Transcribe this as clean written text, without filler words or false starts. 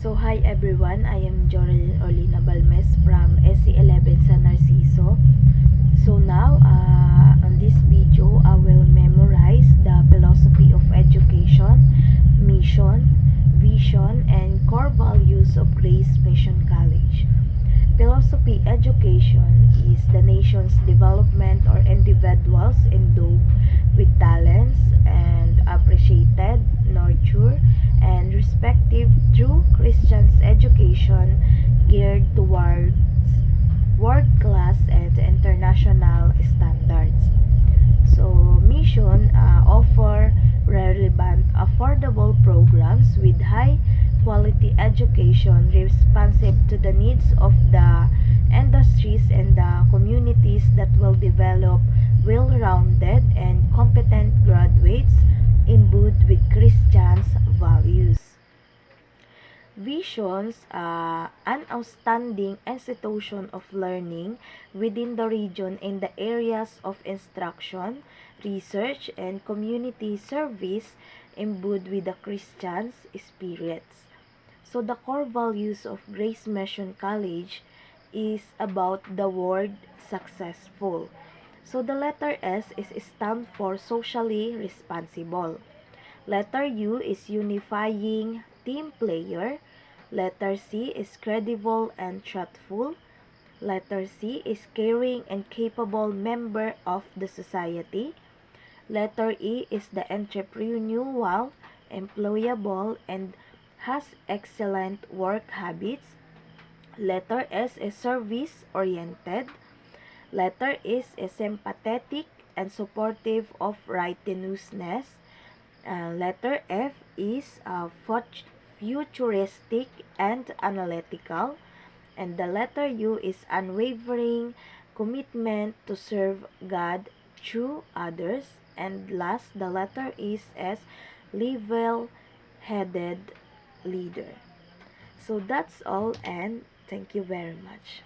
So hi everyone, I am Jorel Olina Balmes from SC11 San Narciso. So now, on this video, I will memorize the philosophy of education, mission, vision, and core values of Grace Mission College. Philosophy education is the nation's development or individuals endowed with talents and appreciated, nurtured, and respected through Christian's education geared towards world-class and international standards. So, mission offer relevant, affordable programs with high quality education responsive to the needs of the industries and the communities that will develop well-rounded and competent graduates imbued with Christian's values. Visions, an outstanding institution of learning within the region in the areas of instruction, research, and community service imbued with the Christian's spirits. So the core values of Grace Mission College is about the word successful. So the letter S is stand for socially responsible. Letter U is unifying team player. Letter C is credible and truthful. Letter C is caring and capable member of the society. Letter E is the entrepreneurial, employable, and has excellent work habits. Letter S is service-oriented. Letter S is sympathetic and supportive of righteousness. Letter F is futuristic and analytical. And the letter U is unwavering commitment to serve God through others. And last, the letter is as level-headed leader. So that's all, and thank you very much.